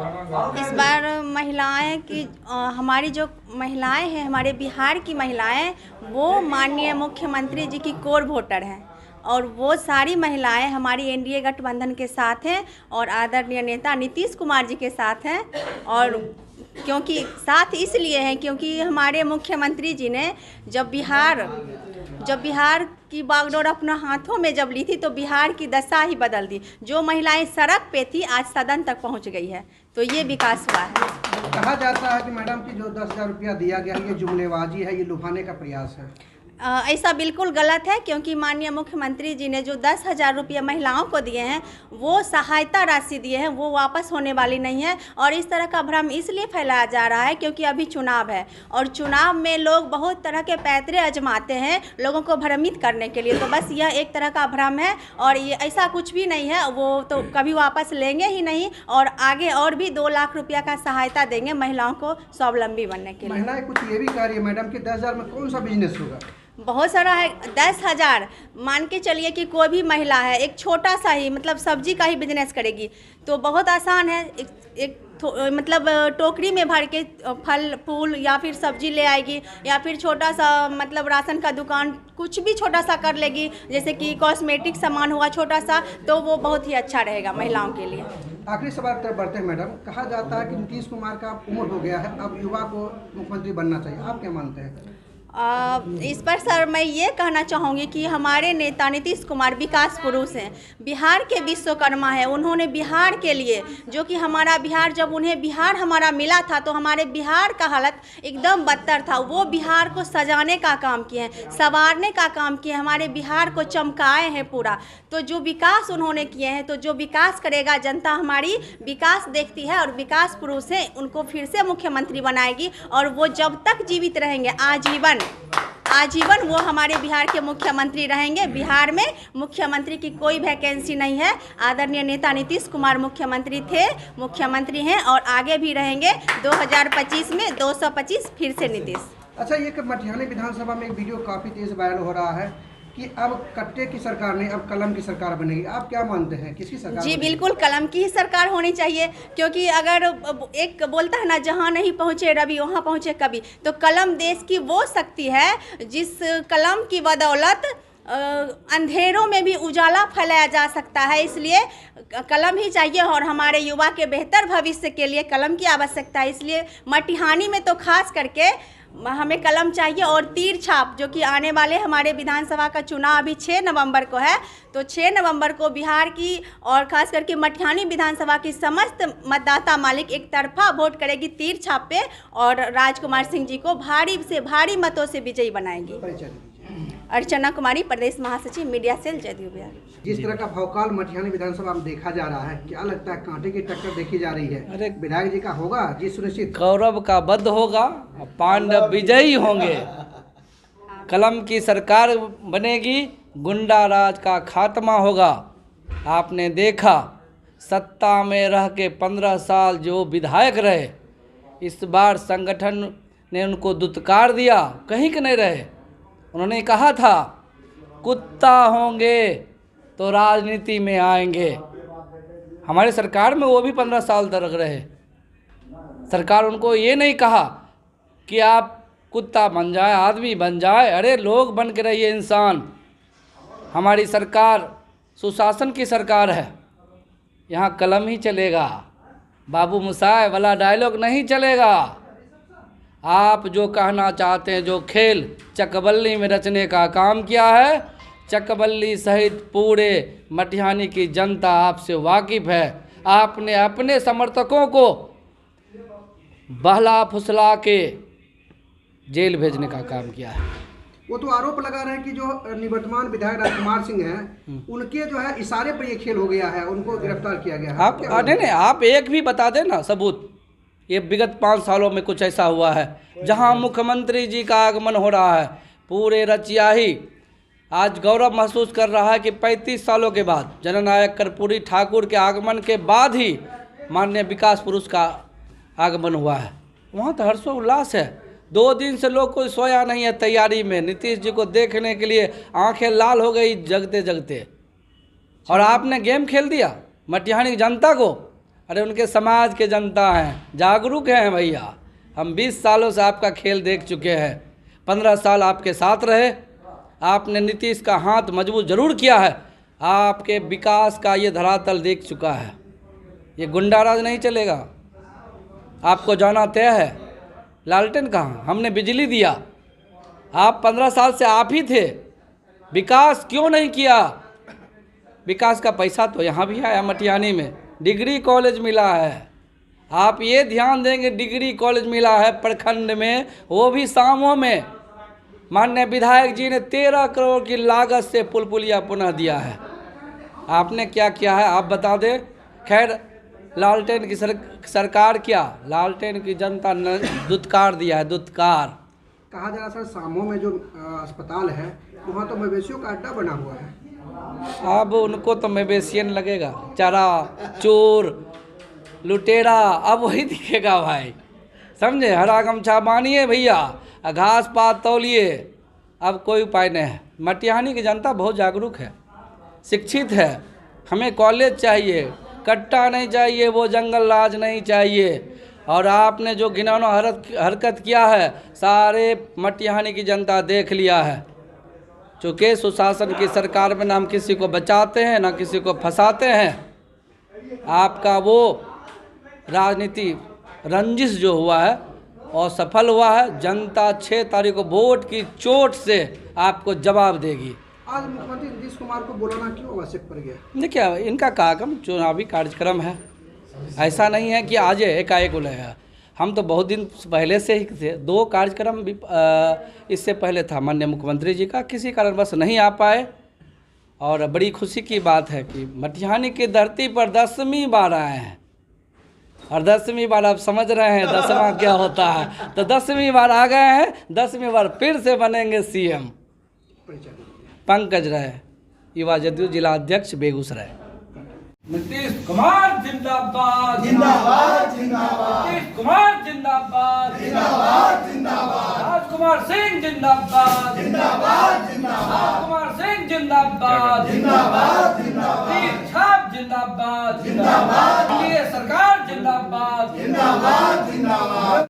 इस बार महिलाएं की हमारी जो महिलाएं हैं, हमारे बिहार की महिलाएं, वो माननीय मुख्यमंत्री जी की कोर वोटर हैं और वो सारी महिलाएं हमारी एनडीए गठबंधन के साथ हैं और आदरणीय नेता नीतीश कुमार जी के साथ हैं। और क्योंकि साथ इसलिए हैं क्योंकि हमारे मुख्यमंत्री जी ने जब बिहार की बागडोर अपना हाथों में जब ली थी तो बिहार की दशा ही बदल दी। जो महिलाएं सड़क पे थी आज सदन तक पहुंच गई है, तो ये विकास हुआ है। कहा जाता है कि मैडम की जो 10,000 रुपया दिया गया है ये जुमलेबाजी है, ये लुभाने का प्रयास है। ऐसा बिल्कुल गलत है क्योंकि माननीय मुख्यमंत्री जी ने जो 10,000 रुपये महिलाओं को दिए हैं वो सहायता राशि दिए हैं, वो वापस होने वाली नहीं है। और इस तरह का भ्रम इसलिए फैलाया जा रहा है क्योंकि अभी चुनाव है और चुनाव में लोग बहुत तरह के पैतरे आजमाते हैं लोगों को भ्रमित करने के लिए। तो बस यह एक तरह का भ्रम है और ये ऐसा कुछ भी नहीं है, वो तो कभी वापस लेंगे ही नहीं और आगे और भी 2 लाख रुपया का सहायता देंगे महिलाओं को स्वावलंबी बनने के लिए। महिलाएं कुछ ये भी कह रही है मैडम कि 10,000 में कौन सा बिजनेस होगा। बहुत सारा है। 10,000 मान के चलिए कि कोई भी महिला है एक छोटा सा ही मतलब सब्जी का ही बिजनेस करेगी तो बहुत आसान है। मतलब टोकरी में भर के फल फूल या फिर सब्जी ले आएगी या फिर छोटा सा मतलब राशन का दुकान कुछ भी छोटा सा कर लेगी, जैसे कि कॉस्मेटिक सामान हुआ छोटा सा, तो वो बहुत ही अच्छा रहेगा महिलाओं के लिए। आखिरी सवाल तरफ बढ़ते हैं मैडम, कहा जाता है कि नीतीश कुमार का उम्र हो गया है, अब युवा को मुख्यमंत्री बनना चाहिए, आप क्या मानते हैं? इस पर सर मैं ये कहना चाहूँगी कि हमारे नेता नीतीश कुमार विकास पुरुष हैं, बिहार के विश्वकर्मा हैं। उन्होंने बिहार के लिए जो कि हमारा बिहार, जब उन्हें बिहार हमारा मिला था तो हमारे बिहार का हालत एकदम बदतर था। वो बिहार को सजाने का काम किए हैं, संवारने का काम किए हैं, हमारे बिहार को चमकाए हैं पूरा। तो जो विकास उन्होंने किए हैं, तो जो विकास करेगा जनता हमारी विकास देखती है और विकास पुरुष हैं, उनको फिर से मुख्यमंत्री बनाएगी और वो जब तक जीवित रहेंगे आजीवन वो हमारे बिहार के मुख्यमंत्री रहेंगे। बिहार में मुख्यमंत्री की कोई वैकेंसी नहीं है। आदरणीय नेता नीतीश कुमार मुख्यमंत्री थे, मुख्यमंत्री हैं और आगे भी रहेंगे। 2025 में 225 फिर से नीतीश। अच्छा, ये मटिहानी विधानसभा में एक वीडियो काफ़ी तेज वायरल हो रहा है कि अब कट्टे की सरकार नहीं, अब कलम की सरकार बनेगी, आप क्या मानते हैं, किसकी सरकार? जी बिल्कुल, कलम की ही सरकार होनी चाहिए क्योंकि अगर एक बोलता है ना, जहाँ नहीं पहुँचे रवि वहाँ पहुँचे कवि। तो कलम देश की वो शक्ति है जिस कलम की बदौलत अंधेरों में भी उजाला फैलाया जा सकता है। इसलिए कलम ही चाहिए और हमारे युवा के बेहतर भविष्य के लिए कलम की आवश्यकता है। इसलिए मटिहानी में तो खास करके हमें कलम चाहिए और तीर छाप, जो कि आने वाले हमारे विधानसभा का चुनाव अभी 6 नवंबर को है, तो 6 नवंबर को बिहार की और खास करके मटिहानी विधानसभा की समस्त मतदाता मालिक एक तरफा वोट करेगी तीर छाप पे और राजकुमार सिंह जी को भारी से भारी मतों से विजयी बनाएंगी। अर्चना कुमारी, प्रदेश महासचिव, मीडिया सेल, जदयू बिहार। जिस तरह का भौकाल मटिहानी विधानसभा में देखा जा रहा है, क्या लगता है कांटे की टक्कर देखी जा रही है? अरे विधायक जी का होगा जी सुनिश्चित, कौरव का वध होगा, पांडव विजयी होंगे, कलम की सरकार बनेगी, गुंडा राज का खात्मा होगा। आपने देखा सत्ता में रह के 15 साल जो विधायक रहे, इस बार संगठन ने उनको दुत्कार दिया, कहीं के नहीं रहे। उन्होंने कहा था कुत्ता होंगे तो राजनीति में आएंगे। हमारी सरकार में वो भी 15 साल तक रहे। सरकार उनको ये नहीं कहा कि आप कुत्ता बन जाए, आदमी बन जाए, अरे लोग बन के रहिए इंसान। हमारी सरकार सुशासन की सरकार है, यहाँ कलम ही चलेगा, बाबू मुसाय वाला डायलॉग नहीं चलेगा। आप जो कहना चाहते हैं, जो खेल चकबल्ली में रचने का काम किया है, चकबल्ली सहित पूरे मटिहानी की जनता आपसे वाकिफ़ है। आपने अपने समर्थकों को बहला फुसला के जेल भेजने का काम किया है। वो तो आरोप लगा रहे हैं कि जो निवर्तमान विधायक राजकुमार सिंह हैं, उनके जो है इशारे पर ये खेल हो गया है, उनको गिरफ्तार किया गया है। आप नहीं, आप एक भी बता दें ना सबूत। ये विगत 5 सालों में कुछ ऐसा हुआ है जहां मुख्यमंत्री जी का आगमन हो रहा है, पूरे रचियाही आज गौरव महसूस कर रहा है कि 35 सालों के बाद जननायक कर्पूरी ठाकुर के आगमन के बाद ही माननीय विकास पुरुष का आगमन हुआ है। वहाँ तो हर्षोल्लास है। 2 दिन से लोग कोई सोया नहीं है तैयारी में, नीतीश जी को देखने के लिए आंखें लाल हो गई जगते जगते। और आपने गेम खेल दिया मटिहानी की जनता को। अरे उनके समाज के जनता हैं, जागरूक हैं भैया। हम 20 सालों से आपका खेल देख चुके हैं, 15 साल आपके साथ रहे। आपने नीतीश का हाथ मजबूत जरूर किया है, आपके विकास का ये धरातल देख चुका है। ये गुंडाराज नहीं चलेगा, आपको जाना तय है। लालटेन कहाँ, हमने बिजली दिया, आप 15 साल से आप ही थे, विकास क्यों नहीं किया? विकास का पैसा तो यहाँ भी आया, मटियानी में डिग्री कॉलेज मिला है। आप ये ध्यान देंगे, डिग्री कॉलेज मिला है प्रखंड में, वो भी सामों में। माननीय विधायक जी ने 13 करोड़ की लागत से पुल पुलिया पुनः दिया है। आपने क्या किया है आप बता दें। खैर, लालटेन की सरकार क्या, लालटेन की जनता ने दुत्कार दिया है, दुत्कार। कहा जा रहा सर, सामो में जो अस्पताल है वहाँ तो मवेशियों का अड्डा बना हुआ है। अब उनको तो मवेशियन लगेगा, चरा चोर लुटेरा अब वही दिखेगा भाई, समझे। हरा गमछा बानिए भैया, घास पात तौलिए, अब कोई उपाय नहीं है। मटिहानी की जनता बहुत जागरूक है, शिक्षित है। हमें कॉलेज चाहिए, कट्टा नहीं चाहिए, वो जंगल राज नहीं चाहिए। और आपने जो घिनौना हरकत किया है, सारे मटिहानी की जनता देख लिया है। चूँकि सुशासन की सरकार में ना हम किसी को बचाते हैं ना किसी को फंसाते हैं। आपका वो राजनीति रंजिश जो हुआ है और सफल हुआ है। जनता 6 तारीख को वोट की चोट से आपको जवाब देगी। आज मुख्यमंत्री नीतीश कुमार को बुलाना क्यों आवश्यक पड़ गया? देखिए, इनका कार्यक्रम चुनावी कार्यक्रम है, ऐसा नहीं है कि आज एकाएक बुलाया। हम तो बहुत दिन पहले से ही थे, 2 कार्यक्रम भी इससे पहले था माननीय मुख्यमंत्री जी का, किसी कारणवश नहीं आ पाए। और बड़ी खुशी की बात है कि मटिहानी की धरती पर 10वीं बार आए हैं। और 10वीं बार आप समझ रहे हैं 10वां क्या होता है, तो 10वीं बार आ गए हैं, 10वीं बार फिर से बनेंगे सीएम। पंकज राय, युवा जदयू जिला अध्यक्ष बेगूसराय। नीतीश कुमार जिंदाबाद जिंदाबाद जिंदाबाद, नीतीश कुमार जिंदाबाद जिंदाबाद जिंदाबाद, राजकुमार सिंह जिंदाबाद जिंदाबाद जिंदाबाद, राजकुमार सिंह जिंदाबाद जिंदाबाद जिंदाबाद, छाप जिंदाबाद जिंदाबाद, सरकार जिंदाबाद जिंदाबाद जिंदाबाद।